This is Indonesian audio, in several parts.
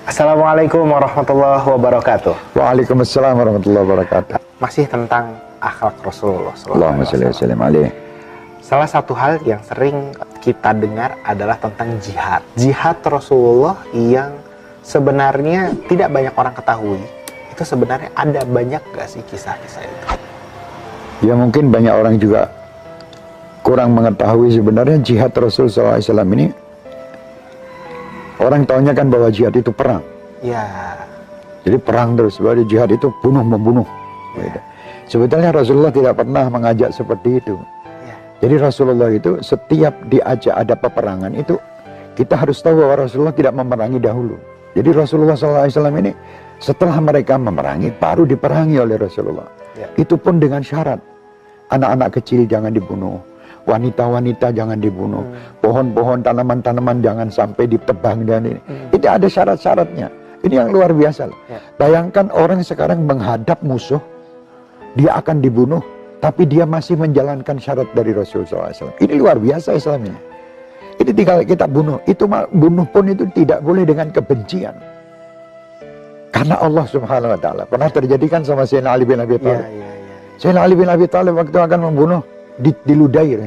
Assalamualaikum warahmatullahi wabarakatuh. Waalaikumsalam warahmatullahi wabarakatuh. Masih tentang akhlak Rasulullah Allahumma sholli wa sallim alaihi. Salah satu hal yang sering kita dengar adalah tentang jihad. Jihad Rasulullah yang sebenarnya tidak banyak orang ketahui. Itu sebenarnya ada banyak gak sih kisah-kisah itu? Ya mungkin banyak orang juga kurang mengetahui sebenarnya jihad Rasul SAW ini. Orang taunya kan bahwa jihad itu perang. Ya. Jadi perang terus, bahwa jihad itu bunuh-membunuh. Ya. Sebetulnya Rasulullah tidak pernah mengajak seperti itu. Ya. Jadi Rasulullah itu setiap diajak ada peperangan itu, kita harus tahu bahwa Rasulullah tidak memerangi dahulu. Jadi Rasulullah SAW ini setelah mereka memerangi, baru diperangi oleh Rasulullah. Ya. Itu pun dengan syarat. Anak-anak kecil jangan dibunuh. Wanita-wanita jangan dibunuh. Pohon-pohon, tanaman-tanaman jangan sampai ditebang dan ini. Itu ada syarat-syaratnya. Ini yang luar biasa. Ya. Bayangkan orang sekarang menghadap musuh, dia akan dibunuh, tapi dia masih menjalankan syarat dari Rasulullah SAW. Ini luar biasa Islam ini. Ini tinggal kita bunuh. Itu bunuh pun itu tidak boleh dengan kebencian. Karena Allah Subhanahu Wa Taala pernah terjadikan sama Sayyidina Ali bin Abi Thalib. Sayyidina Ali bin Abi Thalib waktu akan membunuh, diludahi.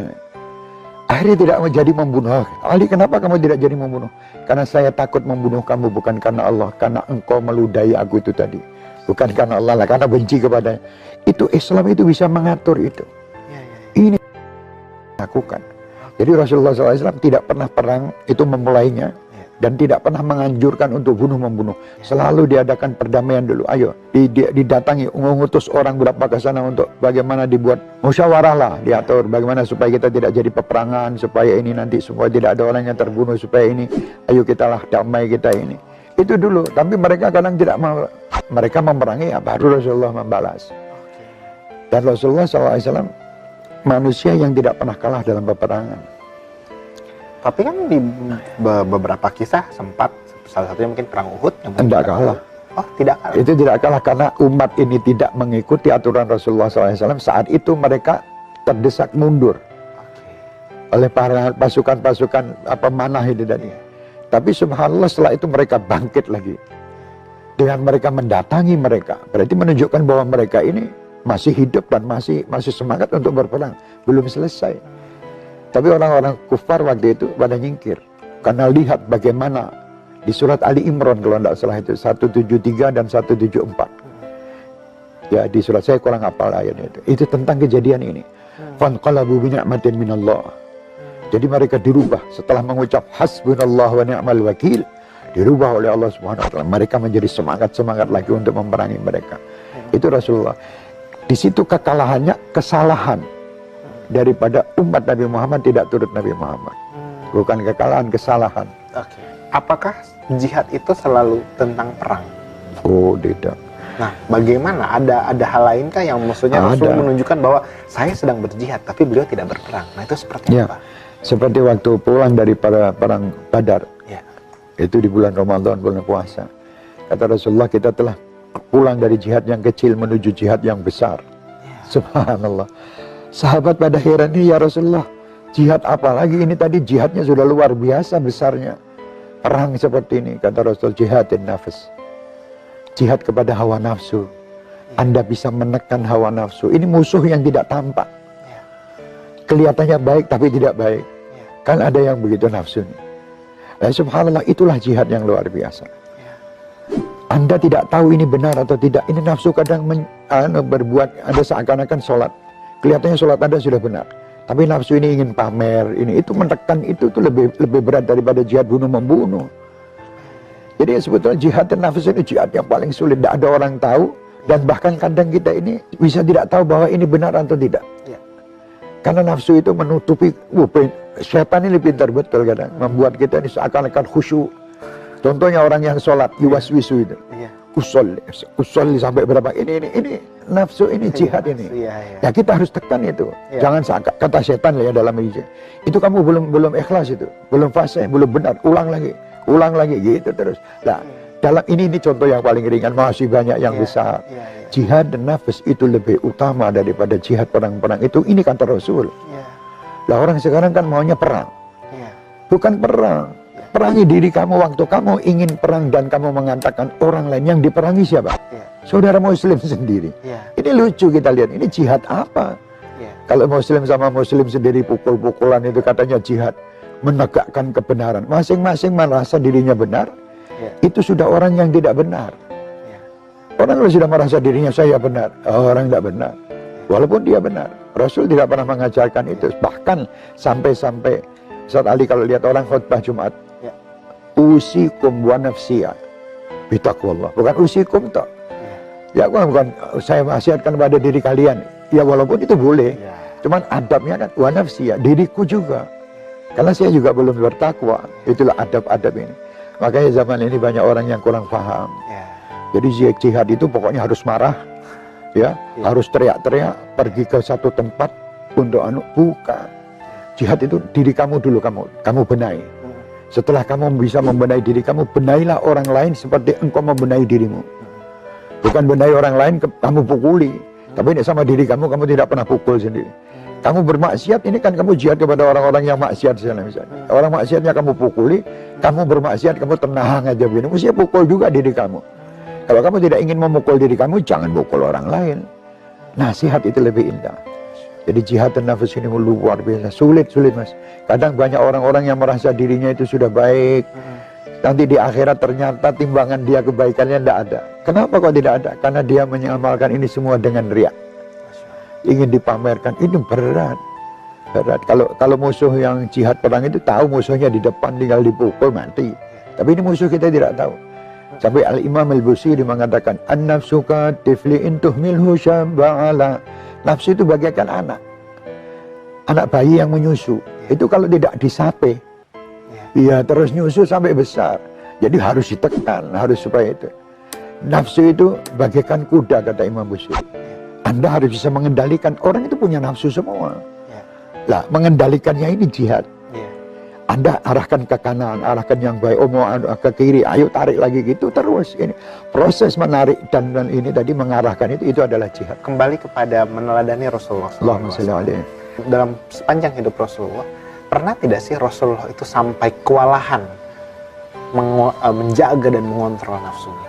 Akhirnya tidak menjadi membunuh. Ali, kenapa kamu tidak jadi membunuh? Karena saya takut membunuh kamu bukan karena Allah, karena engkau meludahi aku itu tadi. Bukan karena Allah lah, karena benci kepadanya. Itu Islam itu bisa mengatur itu. Ini lakukan. Jadi Rasulullah SAW tidak pernah perang itu memulainya. Dan tidak pernah menganjurkan untuk bunuh-membunuh. Selalu diadakan perdamaian dulu. Ayo, didatangi, mengutus orang berapa ke sana untuk bagaimana dibuat musyawarah lah, diatur. Bagaimana supaya kita tidak jadi peperangan, supaya ini nanti supaya tidak ada orang yang terbunuh, supaya ini, ayo kita lah damai kita ini. Itu dulu. Tapi mereka kadang tidak mau. Mereka memerangi, ya baru Rasulullah membalas. Dan Rasulullah SAW manusia yang tidak pernah kalah dalam peperangan. Tapi kan di beberapa kisah sempat, salah satunya mungkin perang Uhud yang tidak kalah. Oh, tidak kalah. Itu tidak kalah karena umat ini tidak mengikuti aturan Rasulullah SAW. Saat itu mereka terdesak mundur oleh para pasukan-pasukan manah itu tadi. Tapi subhanallah setelah itu mereka bangkit lagi. Dengan mereka mendatangi mereka, berarti menunjukkan bahwa mereka ini masih hidup dan masih semangat untuk berperang. Belum selesai. Tapi orang-orang kufar waktu itu pada nyingkir. Karena lihat bagaimana di surat Ali Imran kalau tidak salah itu 173 dan 174. Ya di surat saya kurang hafal ayatnya itu. Itu tentang kejadian ini. Fanqalabu bi ni'matin minallah. Jadi mereka dirubah setelah mengucap hasbunallah wa ni'mal wakil, dirubah oleh Allah Subhanahu wa taala. Mereka menjadi semangat lagi untuk memerangi mereka. Itu Rasulullah. Di situ kekalahannya kesalahan daripada umat Nabi Muhammad tidak turut Nabi Muhammad. Bukan kekalahan, kesalahan. Oke. Apakah jihad itu selalu tentang perang? Oh, tidak. Nah, bagaimana? Ada hal lainkah yang maksudnya Rasul menunjukkan bahwa saya sedang berjihad, tapi beliau tidak berperang? Nah, itu seperti apa? Seperti waktu pulang dari perang Badar. Ya. Itu di bulan Ramadan, bulan puasa. Kata Rasulullah, kita telah pulang dari jihad yang kecil menuju jihad yang besar. Ya. Subhanallah. Sahabat pada heran ini, ya Rasulullah, jihad apa lagi ini tadi jihadnya sudah luar biasa besarnya. Perang seperti ini, kata Rasul, jihadin nafas. Jihad kepada hawa nafsu. Anda bisa menekan hawa nafsu. Ini musuh yang tidak tampak. Kelihatannya baik tapi tidak baik. Kan ada yang begitu nafsu. Nah, subhanallah, itulah jihad yang luar biasa. Anda tidak tahu ini benar atau tidak. Ini nafsu kadang berbuat, ada seakan-akan sholat. Kelihatannya sholat Anda sudah benar, tapi nafsu ini ingin pamer, itu menekan itu lebih berat daripada jihad bunuh-membunuh. Jadi sebetulnya jihad dan nafsu ini jihad yang paling sulit, tidak ada orang tahu, dan bahkan kadang kita ini bisa tidak tahu bahwa ini benar atau tidak. Ya. Karena nafsu itu menutupi, setan ini pintar betul kadang, membuat kita ini seakan-akan khusyuk. Contohnya orang yang sholat, yuwaswisu itu. Ya. Usul sampai berapa ini nafsu ini jihad ini. Ya kita harus tekan itu. Jangan kata setan ya dalam ini. Itu kamu belum ikhlas itu, belum fase, belum benar. Ulang lagi gitu terus. Nah, dalam ini contoh yang paling ringan, masih banyak yang besar. Jihad dan nafas itu lebih utama daripada jihad perang-perang itu. Ini kata Rasul. Lah orang sekarang kan maunya perang. Bukan perang. Perangi diri kamu waktu kamu ingin perang dan kamu mengatakan orang lain. Yang diperangi siapa? Ya. Saudara muslim sendiri. Ya. Ini lucu kita lihat, ini jihad apa? Ya. Kalau muslim sama muslim sendiri pukul-pukulan itu katanya jihad. Menegakkan kebenaran. Masing-masing merasa dirinya benar. Ya. Itu sudah orang yang tidak benar. Ya. Orang kalau sudah merasa dirinya saya benar, orang tidak benar. Walaupun dia benar. Rasul tidak pernah mengajarkan itu. Bahkan sampai-sampai Ustaz Ali kalau lihat orang khutbah Jumat, Ya. usikum wa nafsiyah bitaqwallah. Bukan usikum toh. Ya bukan saya wasiatkan pada diri kalian. Ya walaupun itu boleh. Ya. Cuman adabnya kan wa nafsiyah, diriku juga. Karena saya juga belum bertakwa. Itulah adab-adab ini. Makanya zaman ini banyak orang yang kurang paham. Ya. Jadi jihad itu pokoknya harus marah, ya, harus teriak-teriak, pergi ke satu tempat untuk bukan. Jihad itu diri kamu dulu, kamu benahi. Setelah kamu bisa membenahi diri kamu, benahilah orang lain seperti engkau membenahi dirimu. Bukan benahi orang lain, kamu pukuli. Tapi ini sama diri kamu tidak pernah pukul sendiri. Kamu bermaksiat, ini kan kamu jihad kepada orang-orang yang maksiat misalnya. Orang maksiatnya kamu pukuli, kamu bermaksiat, kamu tenang aja begini. Mestinya pukul juga diri kamu. Kalau kamu tidak ingin memukul diri kamu, jangan pukul orang lain. Nasihat itu lebih indah. Jadi jihad nafas ini luar biasa. Sulit mas. Kadang banyak orang-orang yang merasa dirinya itu sudah baik. Nanti di akhirat ternyata timbangan dia kebaikannya tidak ada. Kenapa kok tidak ada? Karena dia mengamalkan ini semua dengan riak. Ingin dipamerkan, itu berat. Kalau musuh yang jihad perang itu tahu musuhnya di depan tinggal dipukul mati. Tapi ini musuh kita tidak tahu. Sampai Al-Imam Al-Busiri mengatakan, an-nafsu ka tifli'in tuhmilhu syamba'ala. Nafsu itu bagaikan anak bayi yang menyusu. Itu kalau tidak disape, ya terus nyusu sampai besar. Jadi harus ditekan, harus supaya itu. Nafsu itu bagaikan kuda, kata Imam Busiri. Anda harus bisa mengendalikan. Orang itu punya nafsu semua. Lah, mengendalikannya ini jihad. Anda arahkan ke kanan, arahkan yang baik, mau ke kiri, ayo tarik lagi gitu terus. Ini proses menarik dan ini tadi mengarahkan itu adalah jihad. Kembali kepada meneladani Rasulullah SAW. Dalam sepanjang hidup Rasulullah, pernah tidak sih Rasulullah itu sampai kewalahan menjaga dan mengontrol nafsunya?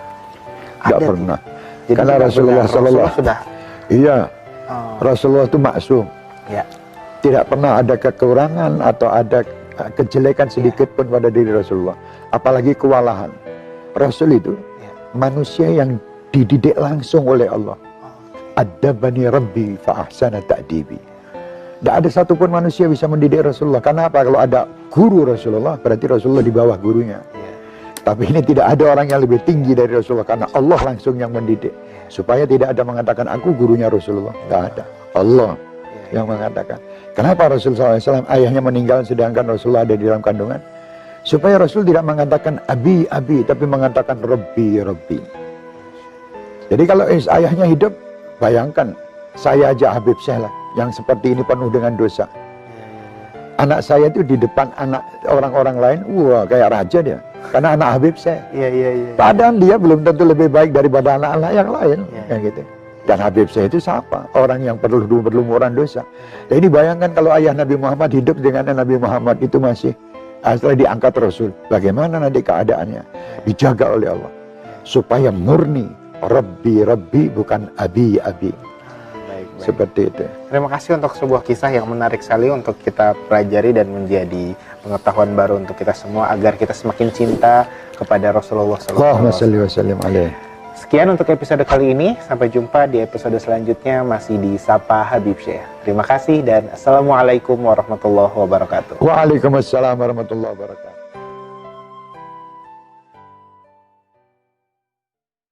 Tidak pernah. Jadi karena Rasulullah sudah. Iya. Rasulullah itu maksum. Ya. Tidak pernah ada kekurangan atau ada kejelekan sedikit pun pada diri Rasulullah. Apalagi kewalahan. Rasul itu manusia yang dididik langsung oleh Allah. Adabani Rabbi fa ahsana ta'dibi. Tidak ada satupun manusia bisa mendidik Rasulullah. Karena apa? Kalau ada guru Rasulullah, berarti Rasulullah di bawah gurunya. Tapi ini tidak ada orang yang lebih tinggi dari Rasulullah. Karena Allah langsung yang mendidik. Supaya tidak ada mengatakan aku gurunya Rasulullah. Tidak ada. Allah yang mengatakan. Kenapa Rasulullah SAW ayahnya meninggal sedangkan Rasulullah ada di dalam kandungan? Supaya Rasul tidak mengatakan abi, tapi mengatakan Rabbi, Rabbi. Jadi kalau ayahnya hidup, bayangkan saya aja Habib Syekh lah, yang seperti ini penuh dengan dosa. Anak saya itu di depan anak orang-orang lain, wah kayak raja dia. Karena anak Habib Syekh. Padahal dia belum tentu lebih baik daripada anak-anak yang lain, kayak gitu. Dan Habib Syekh itu siapa? Orang yang perlu berlumuran dosa. Jadi bayangkan kalau ayah Nabi Muhammad hidup dengan Nabi Muhammad itu masih setelah diangkat Rasul. Bagaimana nanti keadaannya? Dijaga oleh Allah. Supaya murni. Rabbi, Rabbi bukan abi, abi. Baik. Seperti itu. Terima kasih untuk sebuah kisah yang menarik sekali untuk kita pelajari dan menjadi pengetahuan baru untuk kita semua. Agar kita semakin cinta kepada Rasulullah SAW. Allahumma salli wa sallim alaih. Sekian untuk episode kali ini. Sampai jumpa di episode selanjutnya masih di Sapa Habib Syekh. Terima kasih dan Assalamualaikum warahmatullahi wabarakatuh. Waalaikumsalam warahmatullahi wabarakatuh.